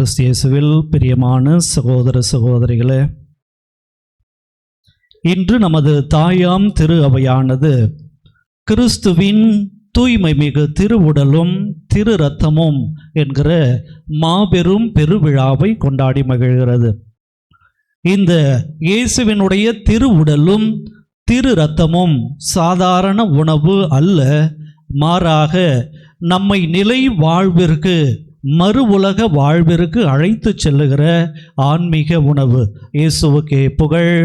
கிறிஸ்து இயேசுவில் பிரியமான சகோதர சகோதரிகளே, இன்று நமது தாயாம் திரு அவையானது கிறிஸ்துவின் தூய்மை மிகு திருவுடலும் திரு இரத்தமும் என்கிற மாபெரும் பெருவிழாவை கொண்டாடி மகிழ்கிறது. இந்த இயேசுவினுடைய திருவுடலும் திரு இரத்தமும் சாதாரண உணவு அல்ல, மாறாக நம்மை நிலை வாழ்விற்கு, மறு உலக வாழ்விற்கு அழைத்து செல்லுகிற ஆன்மீக உணவு. இயேசுவுக்கே புகழ்,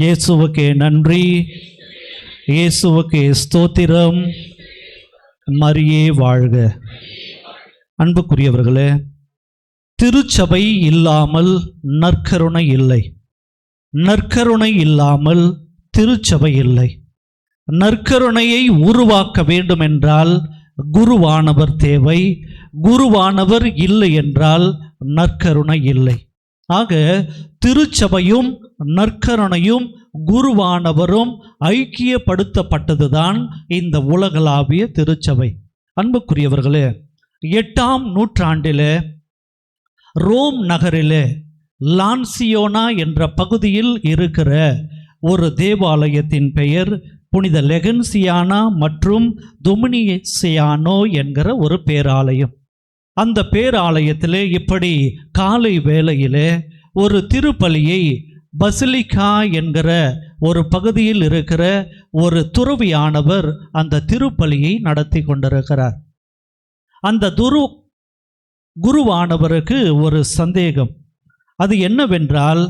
இயேசுவுக்கே நன்றி, இயேசுவுக்கே ஸ்தோத்திரம், மரியே வாழ்க. அன்புக்குரியவர்களே, திருச்சபை இல்லாமல் நற்கருணை இல்லை, நற்கருணை இல்லாமல் திருச்சபை இல்லை. நற்கருணையை உருவாக்க வேண்டும் என்றால் குருவானவர் தேவை, குருவானவர் இல்லை என்றால் நற்கருணை இல்லை. ஆக திருச்சபையும் நற்கருணையும் குருவானவரும் ஐக்கியப்படுத்தப்பட்டதுதான் இந்த உலகளாவிய திருச்சபை. அன்புக்குரியவர்களே, 8ஆம் நூற்றாண்டிலே ரோம் நகரிலே லான்சியோனா என்ற பகுதியில் இருக்கிற ஒரு தேவாலயத்தின் பெயர் புனித லெகன்சியானா மற்றும் தொமினிசியானோ என்கிற ஒரு பேராலயம். அந்த பேராலயத்திலே இப்படி காலை வேளையிலே ஒரு திருப்பலியை பசிலிக்கா என்கிற ஒரு பகுதியில் இருக்கிற ஒரு துறவியானவர் அந்த திருப்பலியை நடத்தி கொண்டிருக்கிறார். அந்த குருவானவருக்கு ஒரு சந்தேகம். அது என்னவென்றால்,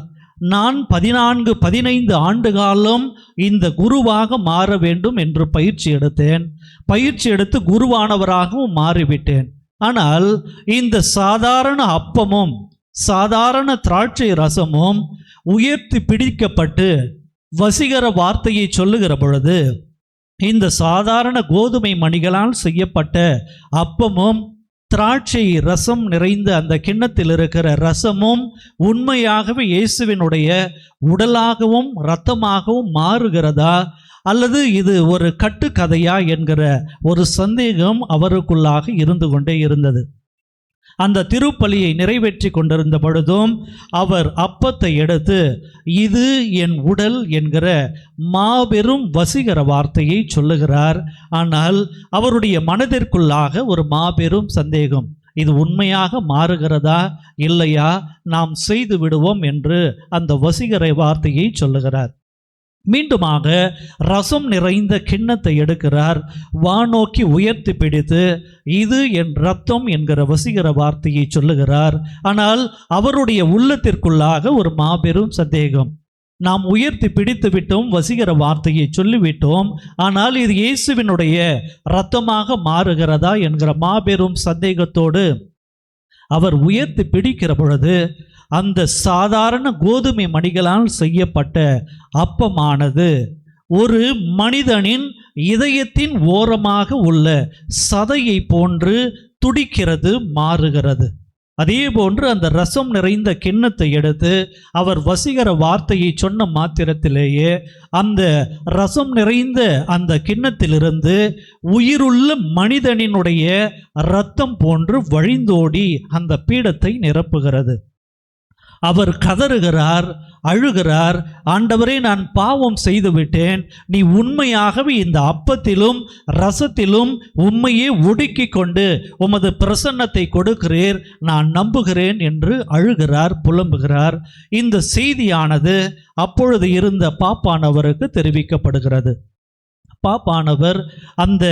நான் 14-15 ஆண்டு காலம் இந்த குருவாக மாற வேண்டும் என்று பயிற்சி எடுத்து குருவானவராகவும் மாறிவிட்டேன். ஆனால் இந்த சாதாரண அப்பமும் சாதாரண திராட்சை ரசமும் உயர்த்தி பிடிக்கப்பட்டு வசீகர வார்த்தையை சொல்லுகிற பொழுது, இந்த சாதாரண கோதுமை மணிகளால் செய்யப்பட்ட அப்பமும் திராட்சை ரசம் நிறைந்த அந்த கிண்ணத்தில் இருக்கிற ரசமும் உண்மையாகவே இயேசுவினுடைய உடலாகவும் இரத்தமாகவும் மாறுகிறதா, அல்லது இது ஒரு கட்டுக்கதையா என்கிற ஒரு சந்தேகம் அவருக்குள்ளாக இருந்து கொண்டே இருந்தது. அந்த திருப்பலியை நிறைவேற்றி கொண்டிருந்த பொழுதும் அவர் அப்பத்தை எடுத்து, இது என் உடல் என்கிற மாபெரும் வசீகர வார்த்தையை சொல்லுகிறார். ஆனால் அவருடைய மனதிற்குள்ளாக ஒரு மாபெரும் சந்தேகம், இது உண்மையாக மாறுகிறதா இல்லையா, நாம் செய்து விடுவோம் என்று அந்த வசீகர வார்த்தையை சொல்லுகிறார். மீண்டுமாக ரசம் நிறைந்த கிண்ணத்தை எடுக்கிறார், வானோக்கி உயர்த்தி பிடித்து, இது என் இரத்தம் என்கிற வசீகர வார்த்தையை சொல்லுகிறார். ஆனால் அவருடைய உள்ளத்திற்குள்ளாக ஒரு மாபெரும் சந்தேகம், நாம் உயர்த்தி பிடித்து விட்டோம், வசீகர வார்த்தையை சொல்லிவிட்டோம், ஆனால் இது இயேசுவினுடைய இரத்தமாக மாறுகிறதா என்கிற மாபெரும் சந்தேகத்தோடு அவர் உயர்த்தி பிடிக்கிற பொழுது, அந்த சாதாரண கோதுமை மணிகளால் செய்யப்பட்ட அப்பமானது ஒரு மனிதனின் இதயத்தின் ஓரமாக உள்ள சதையை போன்று துடிக்கிறது, மாறுகிறது. அதே போன்று அந்த ரசம் நிறைந்த கிண்ணத்தை எடுத்து அவர் வசீகர வார்த்தையை சொன்ன மாத்திரத்திலேயே அந்த ரசம் நிறைந்த அந்த கிண்ணத்திலிருந்து உயிருள்ள மனிதனினுடைய இரத்தம் போன்று வழிந்தோடி அந்த பீடத்தை நிரப்புகிறது. அவர் கதறுகிறார், அழுகிறார், ஆண்டவரே, நான் பாவம் செய்துவிட்டேன், நீ உண்மையாகவே இந்த அப்பத்திலும் ரசத்திலும் உண்மையே ஒடுக்கி கொண்டு உமது பிரசன்னத்தை கொடுக்கிறீர், நான் நம்புகிறேன் என்று அழுகிறார், புலம்புகிறார். இந்த செய்தியானது அப்பொழுது இருந்த பாப்பானவருக்கு தெரிவிக்கப்படுகிறது. பாப்பானவர் அந்த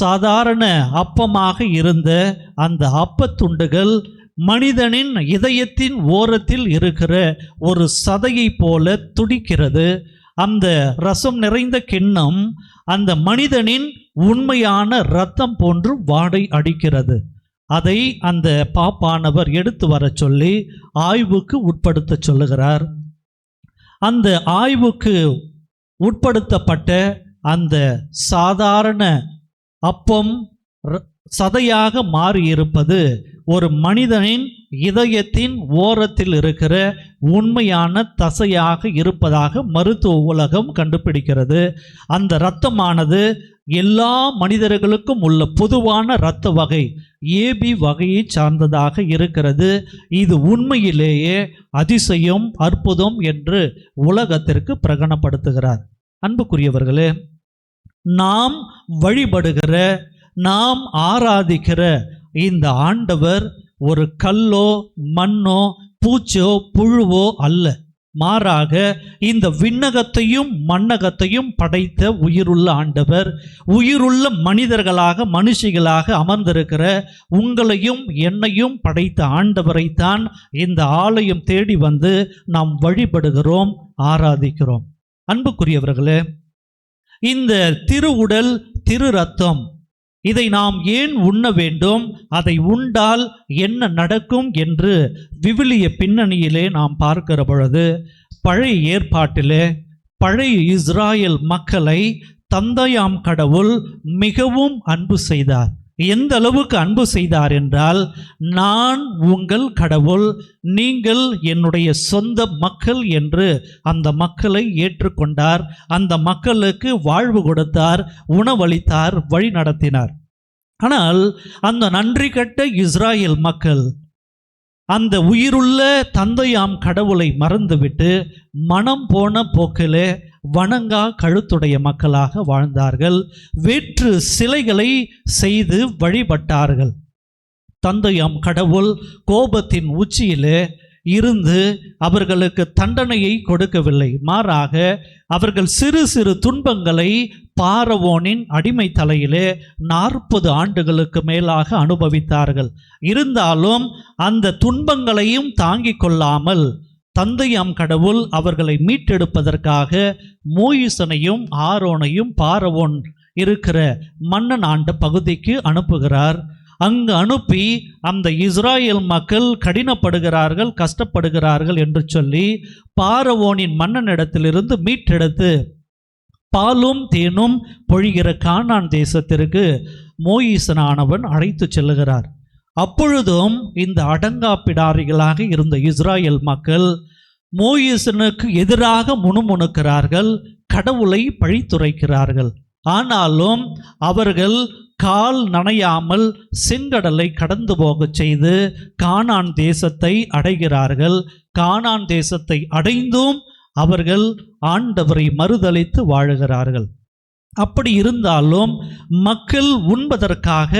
சாதாரண அப்பமாக இருந்த அந்த அப்பத்துண்டுகள் மனிதனின் இதயத்தின் ஓரத்தில் இருக்கிற ஒரு சதையை போல துடிக்கிறது. அந்த ரசம் நிறைந்த கிண்ணம் அந்த மனிதனின் உண்மையான இரத்தம் போன்று வாடை அடிக்கிறது. அதை அந்த பாப்பானவர் எடுத்து வர சொல்லி ஆய்வுக்கு உட்படுத்த சொல்லுகிறார். அந்த ஆய்வுக்கு உட்படுத்தப்பட்ட அந்த சாதாரண அப்பம் சதையாக மாறியிருப்பது ஒரு மனிதனின் இதயத்தின் ஓரத்தில் இருக்கிற உண்மையான தசையாக இருப்பதாக மருத்துவ உலகம் கண்டுபிடிக்கிறது. அந்த இரத்தமானது எல்லா மனிதர்களுக்கும் உள்ள பொதுவான இரத்த வகை ஏபி வகையை சார்ந்ததாக இருக்கிறது. இது உண்மையிலேயே அதிசயம், அற்புதம் என்று உலகத்திற்கு பிரகடனப்படுத்துகிறார். அன்புக்குரியவர்களே, நாம் வழிபடுகிற, நாம் ஆராதிக்கிற இந்த ஆண்டவர் ஒரு கல்லோ மண்ணோ பூச்சோ புழுவோ அல்ல. மாறாக இந்த விண்ணகத்தையும் மண்ணகத்தையும் படைத்த உயிருள்ள ஆண்டவர், உயிருள்ள மனிதர்களாக மனுஷிகளாக அமர்ந்திருக்கிற உங்களையும் என்னையும் படைத்த ஆண்டவரைத்தான் இந்த ஆலயம் தேடி வந்து நாம் வழிபடுகிறோம், ஆராதிக்கிறோம். அன்புக்குரியவர்களே, இந்த திருவுடல் திரு ரத்தம் இதை நாம் ஏன் உண்ண வேண்டும், அதை உண்டால் என்ன நடக்கும் என்று விவிலிய பின்னணியிலே நாம் பார்க்கிற பொழுது, பழைய ஏற்பாட்டிலே பழைய இஸ்ராயல் மக்களை தந்தையாம் கடவுள் மிகவும் அன்பு செய்தார். எந்த அளவுக்கு அன்பு செய்தார் என்றால், நான் உங்கள் கடவுள், நீங்கள் என்னுடைய சொந்த மக்கள் என்று அந்த மக்களை ஏற்றுக்கொண்டார். அந்த மக்களுக்கு வாழ்வு கொடுத்தார், உணவளித்தார், வழி நடத்தினார். ஆனால் அந்த நன்றி கெட்ட இஸ்ராயல் மக்கள் அந்த உயிருள்ள தந்தையாம் கடவுளை மறந்துவிட்டு மனம் போன போக்கிலே வணங்கா கழுத்துடைய மக்களாக வாழ்ந்தார்கள். வேற்று சிலைகளை செய்து வழிபட்டார்கள். தந்தையாம் கடவுள் கோபத்தின் உச்சியிலே இருந்து அவர்களுக்கு தண்டனையை கொடுக்கவில்லை. மாறாக அவர்கள் சிறு சிறு துன்பங்களை பார்வோனின் அடிமை தலையிலே 40 ஆண்டுகளுக்கு மேலாக அனுபவித்தார்கள். இருந்தாலும் அந்த துன்பங்களையும் தாங்கிக் கொள்ளாமல் தந்தையாம் கடவுள் அவர்களை மீட்டெடுப்பதற்காக மோயிசனையும் ஆரோனையும் பார்வோன் இருக்கிற மன்னன் ஆண்ட பகுதிக்கு அனுப்புகிறார். அங்கு அனுப்பி அந்த இஸ்ராயல் மக்கள் கடினப்படுகிறார்கள், கஷ்டப்படுகிறார்கள் என்று சொல்லி பார்வோனின் மன்னனிடத்திலிருந்து மீட்டெடுத்து பாலும் தேனும் பொழிகிற கானான் தேசத்திற்கு மோயிசனானவன் அழைத்து செல்லுகிறார். அப்பொழுதும் இந்த அடங்காப்பிடாரிகளாக இருந்த இஸ்ராயல் மக்கள் மோயிசனுக்கு எதிராக முணுமுணுக்கிறார்கள், கடவுளை பழித்துரைக்கிறார்கள். ஆனாலும் அவர்கள் கால் நனையாமல் செங்கடலை கடந்து போகச் செய்து கானான் தேசத்தை அடைகிறார்கள். கானான் தேசத்தை அடைந்தும் அவர்கள் ஆண்டவரை மறுதலித்து வாழுகிறார்கள். அப்படி இருந்தாலும் மக்கள் உண்பதற்காக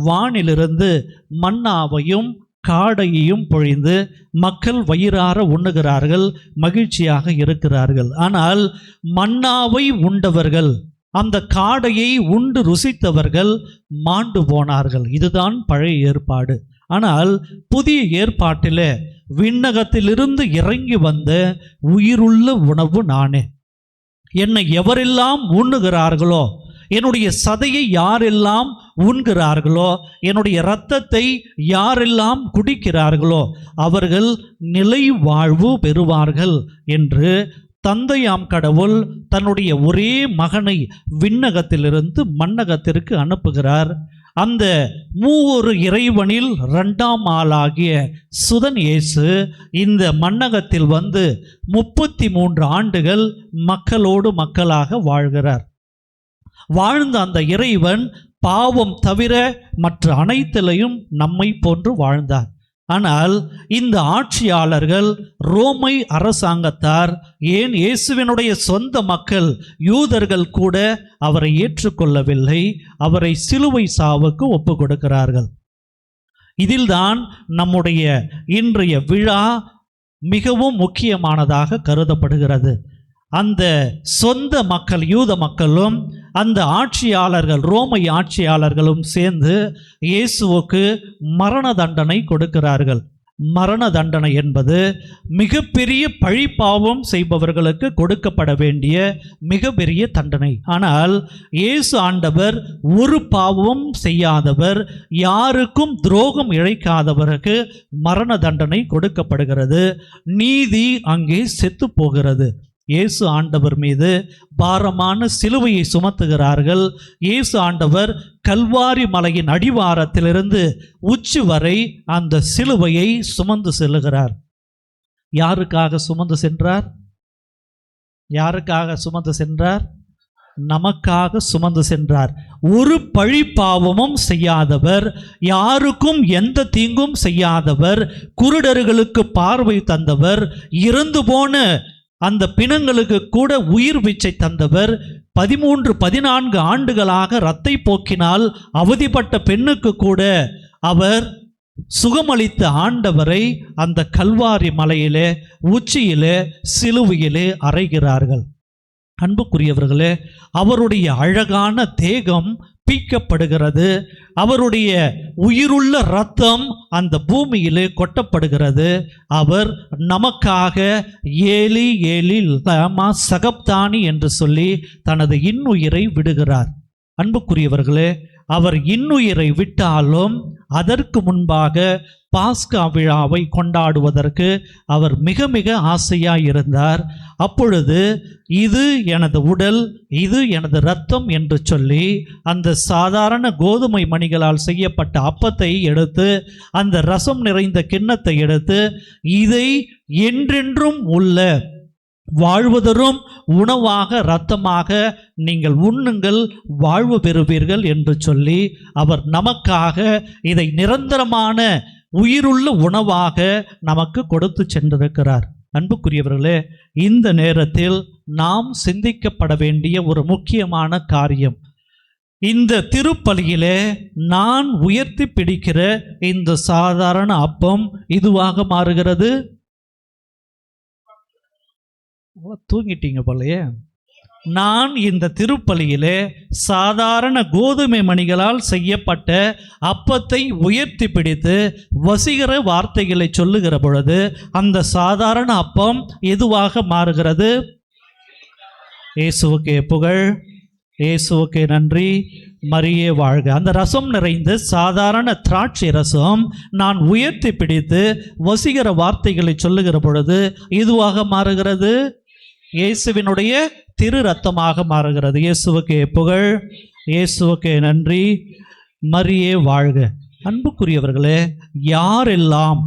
வானிலிருந்து மன்னாவையும் காடையையும் பொழிந்து மக்கள் வயிறார உண்ணுகிறார்கள், மகிழ்ச்சியாக இருக்கிறார்கள். ஆனால் மன்னாவை உண்டவர்கள், அந்த காடையை உண்டு ருசித்தவர்கள் மாண்டு போனார்கள். இதுதான் பழைய ஏற்பாடு. ஆனால் புதிய ஏற்பாட்டிலே விண்ணகத்திலிருந்து இறங்கி வந்த உயிருள்ள உணவு நானே. என்னை எவரெல்லாம் உண்ணுகிறார்களோ, என்னுடைய சதையை யாரெல்லாம் உண்கிறார்களோ, என்னுடைய இரத்தத்தை யாரெல்லாம் குடிக்கிறார்களோ அவர்கள் நிலை வாழ்வு பெறுவார்கள் என்று தந்தையாம் கடவுள் தன்னுடைய ஒரே மகனை விண்ணகத்திலிருந்து மண்ணகத்திற்கு அனுப்புகிறார். அந்த மூவொரு இறைவனில் 2ஆம் ஆளாகிய சுதன் இயேசு இந்த மண்ணகத்தில் வந்து 33 ஆண்டுகள் மக்களோடு மக்களாக வாழ்கிறார். வாழ்ந்த அந்த இறைவன் பாவம் தவிர மற்ற அனைத்திலையும் நம்மை போன்று வாழ்ந்தார். ஆனால் இந்த ஆட்சியாளர்கள், ரோமை அரசாங்கத்தார், ஏன் இயேசுவினுடைய சொந்த மக்கள் யூதர்கள் கூட அவரை ஏற்றுக்கொள்ளவில்லை. அவரை சிலுவை சாவுக்கு ஒப்பு கொடுக்கிறார்கள். இதில்தான் நம்முடைய இன்றைய விழா மிகவும் முக்கியமானதாக கருதப்படுகிறது. அந்த சொந்த மக்கள் யூத மக்களும் அந்த ஆட்சியாளர்கள் ரோமை ஆட்சியாளர்களும் சேர்ந்து இயேசுவுக்கு மரண தண்டனை கொடுக்கிறார்கள். மரண தண்டனை என்பது மிகப்பெரிய பழிபாவம் செய்பவர்களுக்கு கொடுக்கப்பட வேண்டிய மிகப்பெரிய தண்டனை. ஆனால் இயேசு ஆண்டவர் ஒரு பாவம் செய்யாதவர், யாருக்கும் துரோகம் இழைக்காதவருக்கு மரண தண்டனை கொடுக்கப்படுகிறது. நீதி அங்கே செத்து போகிறது. இயேசு ஆண்டவர் மீது பாரமான சிலுவையை சுமத்துகிறார்கள். இயேசு ஆண்டவர் கல்வாரி மலையின் அடிவாரத்திலிருந்து உச்சி வரை அந்த சிலுவையை சுமந்து செல்லுகிறார். யாருக்காக சுமந்து சென்றார்? யாருக்காக சுமந்து சென்றார்? நமக்காக சுமந்து சென்றார். ஒரு பழி பாவமும் செய்யாதவர், யாருக்கும் எந்த தீங்கும் செய்யாதவர், குருடர்களுக்கு பார்வை தந்தவர், இறந்து போன அந்த பிணங்களுக்கு கூட உயிர் பிச்சை தந்தவர், 13-14 ஆண்டுகளாக இரத்தை போக்கினால் அவதிப்பட்ட பெண்ணுக்கு கூட அவர் சுகமளித்த ஆண்டவரை அந்த கல்வாரி மலையிலே உச்சியிலே சிலுவையிலே அறைகிறார்கள். அன்புக்குரியவர்களே, அவருடைய அழகான தேகம் பீக்கப்படுகிறது, அவருடைய உயிருள்ள இரத்தம் அந்த பூமியிலே கொட்டப்படுகிறது. அவர் நமக்காக ஏலி ஏலி லமா சகப்தானி என்று சொல்லி தனது இன்னுயிரை விடுகிறார். அன்புக்குரியவர்களே, அவர் இன்னுயிரை விட்டாலும் அதற்கு முன்பாக பாஸ்கா விழாவை கொண்டாடுவதற்கு அவர் மிக மிக ஆசையாயிருந்தார். அப்பொழுது இது எனது உடல், இது எனது இரத்தம் என்று சொல்லி அந்த சாதாரண கோதுமை மணிகளால் செய்யப்பட்ட அப்பத்தை எடுத்து, அந்த ரசம் நிறைந்த கிண்ணத்தை எடுத்து, இதை என்றென்றும் உள்ள வாழ்வதரும் உணவாக இரத்தமாக நீங்கள் உண்ணுங்கள், வாழ்வு பெறுவீர்கள் என்று சொல்லி அவர் நமக்காக இதை நிரந்தரமான உயிருள்ள உணவாக நமக்கு கொடுத்து சென்றிருக்கிறார். அன்புக்குரியவர்களே, இந்த நேரத்தில் நாம் சிந்திக்கப்பட வேண்டிய ஒரு முக்கியமான காரியம், இந்த திருப்பலியிலே நான் உயர்த்தி பிடிக்கிற இந்த சாதாரண அப்பம் இதுவாக மாறுகிறது. தூங்கிட்டீங்க போலையே. நான் இந்த திருப்பலியிலே சாதாரண கோதுமை மணிகளால் செய்யப்பட்ட அப்பத்தை உயர்த்தி பிடித்து வசீகர வார்த்தைகளை சொல்லுகிற பொழுது அந்த சாதாரண அப்பம் எதுவாக மாறுகிறது? இயேசுவுக்கே புகழ், இயேசுவுக்கே நன்றி, மரியே வாழ்க. அந்த ரசம் நிறைந்த சாதாரண திராட்சை ரசம் நான் உயர்த்தி பிடித்து வசீகர வார்த்தைகளை சொல்லுகிற பொழுது எதுவாக மாறுகிறது? இயேசுவினுடைய திரு ரத்தமாக மாறுகிறது. இயேசுவுக்கே புகழ், இயேசுவுக்கே நன்றி, மரியே வாழ்க. அன்புக்குரியவர்களே, யாரெல்லாம்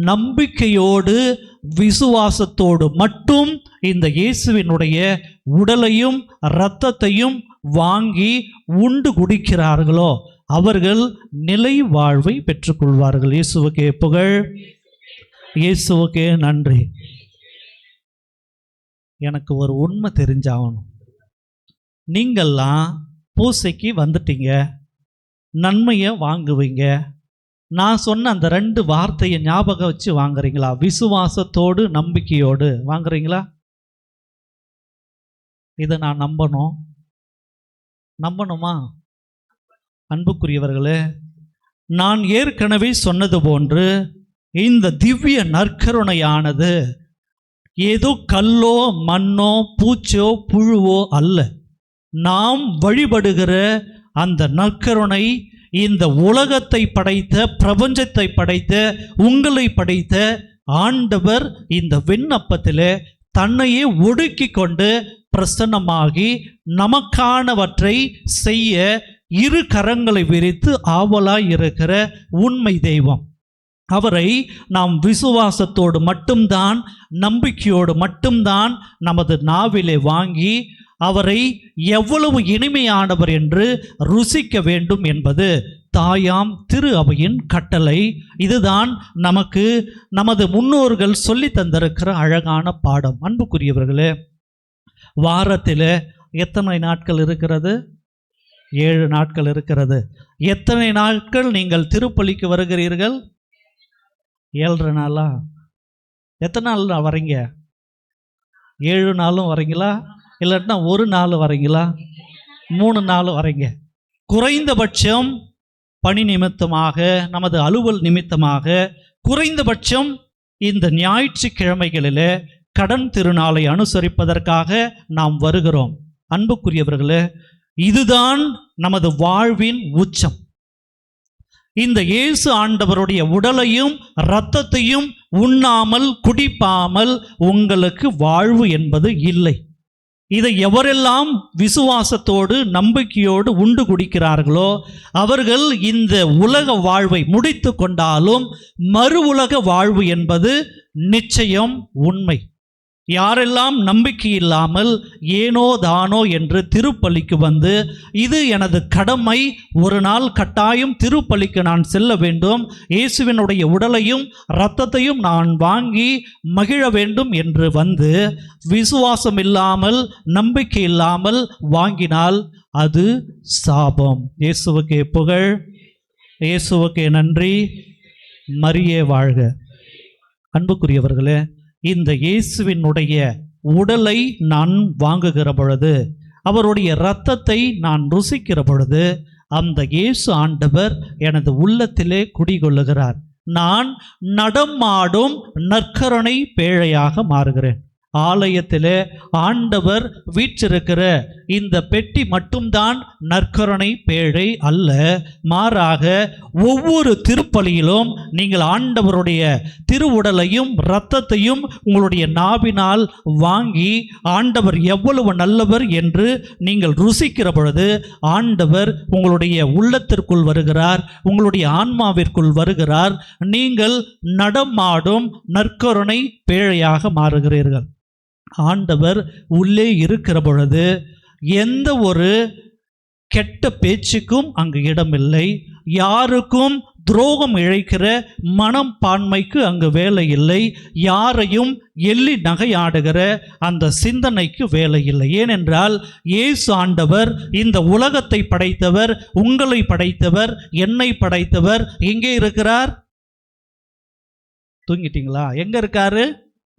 நம்பிக்கையோடு விசுவாசத்தோடு மட்டும் இந்த இயேசுவினுடைய உடலையும் இரத்தத்தையும் வாங்கி உண்டு குடிக்கிறார்களோ அவர்கள் நிலை வாழ்வை பெற்றுக்கொள்வார்கள். இயேசுவுக்கே புகழ், இயேசுவுக்கே நன்றி. எனக்கு ஒரு உண்மை தெரிஞ்சாகணும். நீங்கள்லாம் பூசைக்கு வந்துட்டீங்க, நன்மையை வாங்குவீங்க. நான் சொன்ன அந்த 2 வார்த்தையை ஞாபகம் வச்சு வாங்குறீங்களா? விசுவாசத்தோடு நம்பிக்கையோடு வாங்குறீங்களா? இதை நான் நம்பணுமா? அன்புக்குரியவர்களே, நான் ஏற்கனவே சொன்னது போன்று இந்த திவ்ய நற்கருணையானது ஏதோ கல்லோ மண்ணோ பூச்சோ புழுவோ அல்ல. நாம் வழிபடுகிற அந்த நற்கருணை இந்த உலகத்தை படைத்த, பிரபஞ்சத்தை படைத்த, உங்களை படைத்த ஆண்டவர் இந்த விண்ணப்பத்திலே தன்னையே ஒடுக்கி கொண்டு பிரசன்னமாகி நமக்கானவற்றை செய்ய 2 கரங்களை விரித்து ஆவலாய் இருக்கிற உண்மை தெய்வம். அவரை நாம் விசுவாசத்தோடு மட்டும்தான், நம்பிக்கையோடு மட்டும்தான் நமது நாவிலே வாங்கி அவரை எவ்வளவு இனிமையானவர் என்று ருசிக்க வேண்டும் என்பது தாயாம் திரு அவையின் கட்டளை. இதுதான் நமக்கு நமது முன்னோர்கள் சொல்லி தந்திருக்கிற அழகான பாடம். அன்புக்குரியவர்களே, வாரத்தில் எத்தனை நாட்கள் இருக்கிறது? 7 நாட்கள் இருக்கிறது. எத்தனை நாட்கள் நீங்கள் திருப்பலிக்கு வருகிறீர்கள்? 7 நாளா? எத்தனை நாள் வரீங்க? 7 நாளும் வரீங்களா? இல்லாட்டினா 1 நாள் வரீங்களா? 3 நாள் வரீங்க. குறைந்தபட்சம் பணி நிமித்தமாக, நமது அலுவல் நிமித்தமாக குறைந்தபட்சம் இந்த ஞாயிற்றுக்கிழமைகளிலே கடன் திருநாளை அனுசரிப்பதற்காக நாம் வருகிறோம். அன்புக்குரியவர்களே, இதுதான் நமது வாழ்வின் உச்சம். இந்த இயேசு ஆண்டவருடைய உடலையும் இரத்தத்தையும் உண்ணாமல் குடிப்பாமல் உங்களுக்கு வாழ்வு என்பது இல்லை. இதை எவரெல்லாம் விசுவாசத்தோடு நம்பிக்கையோடு உண்டு குடிக்கிறார்களோ அவர்கள் இந்த உலக வாழ்வை முடித்து கொண்டாலும் மறு உலக வாழ்வு என்பது நிச்சயம் உண்மை. யாரெல்லாம் நம்பிக்கை இல்லாமல் ஏனோ தானோ என்று திருப்பலிக்கு வந்து, இது எனது கடமை, ஒரு நாள் கட்டாயம் திருப்பலிக்கு நான் செல்ல வேண்டும், இயேசுவினுடைய உடலையும் இரத்தத்தையும் நான் வாங்கி மகிழ வேண்டும் என்று வந்து விசுவாசம் இல்லாமல் நம்பிக்கை இல்லாமல் வாங்கினால் அது சாபம். இயேசுவுக்கே புகழ், இயேசுவுக்கே நன்றி, மரியே வாழ்க. அன்புக்குரியவர்களே, இந்த இயேசுவினுடைய உடலை நான் வாங்குகிற பொழுது, அவருடைய இரத்தத்தை நான் ருசிக்கிற பொழுது, அந்த இயேசு ஆண்டவர் எனது உள்ளத்திலே குடிகொள்ளுகிறார். நான் நடமாடும் நற்கருணை பேழையாக மாறுகிறேன். ஆலயத்திலே ஆண்டவர் வீற்றிருக்கிற இந்த பெட்டி மட்டும்தான் நற்கருணை பேழை அல்ல. மாறாக ஒவ்வொரு திருப்பலியிலும் நீங்கள் ஆண்டவருடைய திருவுடலையும் இரத்தத்தையும் உங்களுடைய நாவினால் வாங்கி ஆண்டவர் எவ்வளவு நல்லவர் என்று நீங்கள் ருசிக்கிற பொழுது ஆண்டவர் உங்களுடைய உள்ளத்திற்குள் வருகிறார், உங்களுடைய ஆன்மாவிற்குள் வருகிறார். நீங்கள் நடமாடும் நற்கருணை பேழையாக மாறுகிறீர்கள். ஆண்டவர் உள்ளே இருக்கிற பொழுது எந்த ஒரு கெட்ட பேச்சுக்கும் அங்கு இடமில்லை. யாருக்கும் துரோகம் இழைக்கிற மனப்பான்மைக்கு அங்கு வேலை இல்லை. யாரையும் எள்ளி நகையாடுகிற அந்த சிந்தனைக்கு வேலை இல்லை. ஏனென்றால் இயேசு ஆண்டவர் இந்த உலகத்தை படைத்தவர், உங்களை படைத்தவர், என்னை படைத்தவர். எங்கே இருக்கிறார்? தூங்கிட்டீங்களா? எங்க இருக்காரு?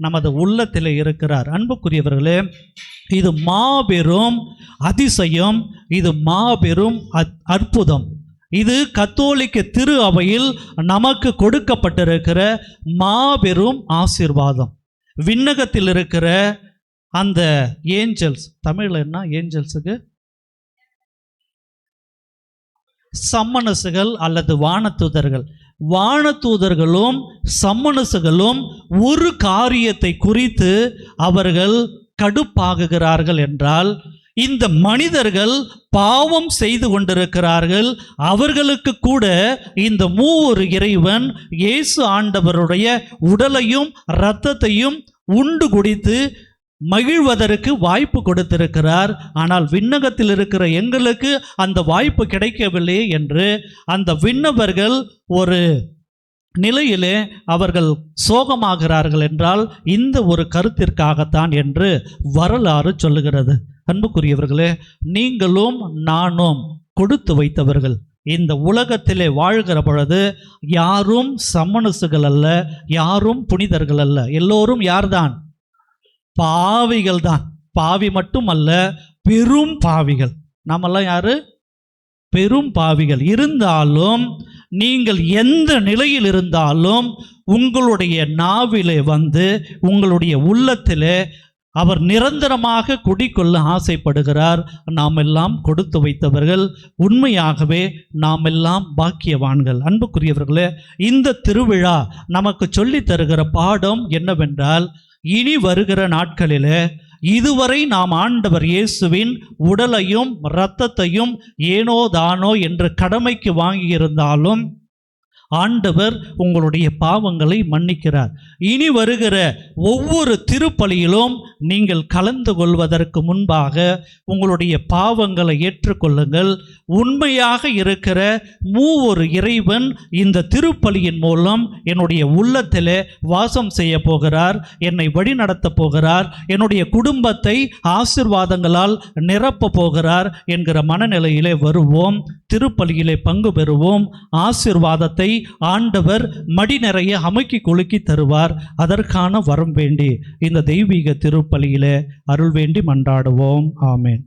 நமது உள்ளத்தில் இருக்கிறார். அன்புக்குரியவர்களே, இது மாபெரும் அதிசயம், இது மாபெரும் அற்புதம். இது கத்தோலிக்க திரு அவையில் நமக்கு கொடுக்கப்பட்டிருக்கிற மாபெரும் ஆசீர்வாதம். விண்ணகத்தில் இருக்கிற அந்த ஏஞ்சல்ஸ், தமிழில் என்ன ஏஞ்சல்ஸுக்கு? சம்மனசுகள் அல்லது வானதூதர்கள். வானதூதர்களும் சம்மனசுகளும் ஒரு காரியத்தை குறித்து அவர்கள் கடுப்பாகுகிறார்கள் என்றால், இந்த மனிதர்கள் பாவம் செய்து கொண்டிருக்கிறார்கள். அவர்களுக்கு கூட இந்த மூவொரு இறைவன் இயேசு ஆண்டவருடைய உடலையும் இரத்தத்தையும் உண்டு குடித்து மகிழ்வதற்கு வாய்ப்பு கொடுத்திருக்கிறார். ஆனால் விண்ணகத்தில் இருக்கிற எங்களுக்கு அந்த வாய்ப்பு கிடைக்கவில்லை என்று அந்த விண்ணவர்கள் ஒரு நிலையிலே அவர்கள் சோகமாகிறார்கள் என்றால் இந்த ஒரு கருத்திற்காகத்தான் என்று வரலாறு சொல்லுகிறது. அன்புக்குரியவர்களே, நீங்களும் நானும் கொடுத்து வைத்தவர்கள். இந்த உலகத்திலே வாழ்கிற பொழுது யாரும் சம்மனசுகள் அல்ல, யாரும் புனிதர்கள் அல்ல. எல்லோரும் யார்தான்? பாவிகள் தான். பாவி மட்டும் அல்ல, பெரும் பாவிகள். நாமெல்லாம் யாரு? பெரும் பாவிகள். இருந்தாலும் நீங்கள் எந்த நிலையில் இருந்தாலும் உங்களுடைய நாவிலே வந்து உங்களுடைய உள்ளத்திலே அவர் நிரந்தரமாக குடிக்கொள்ள ஆசைப்படுகிறார். நாம் எல்லாம் கொடுத்து வைத்தவர்கள். உண்மையாகவே நாம் எல்லாம் பாக்கியவான்கள். அன்புக்குரியவர்களே, இந்த திருவிழா நமக்கு சொல்லி தருகிற பாடம் என்னவென்றால், இனி வருகிற நாட்களிலே இதுவரை நாம் ஆண்டவர் இயேசுவின் உடலையும் இரத்தத்தையும் ஏனோ தானோ என்று கடமைக்கு வாங்கியிருந்தாலும் ஆண்டவர் உங்களுடைய பாவங்களை மன்னிக்கிறார். இனி வருகிற ஒவ்வொரு திருப்பலியிலும் நீங்கள் கலந்து கொள்வதற்கு முன்பாக உங்களுடைய பாவங்களை ஏற்றுக்கொள்ளுங்கள். உண்மையாக இருக்கிற மூவொரு இறைவன் இந்த திருப்பலியின் மூலம் என்னுடைய உள்ளத்திலே வாசம் செய்ய போகிறார், என்னை வழி நடத்த போகிறார், என்னுடைய குடும்பத்தை ஆசீர்வாதங்களால் நிரப்ப போகிறார் என்கிற மனநிலையிலே வருவோம். திருப்பலியிலே பங்கு பெறுவோம். ஆசீர்வாதத்தை ஆண்டவர் மடி நிறைய அமுக்கி குலுக்கி தருவார். அதற்கான வரம் வேண்டி இந்த தெய்வீக திருப்பலியிலே அருள் வேண்டி மன்றாடுவோம். ஆமேன்.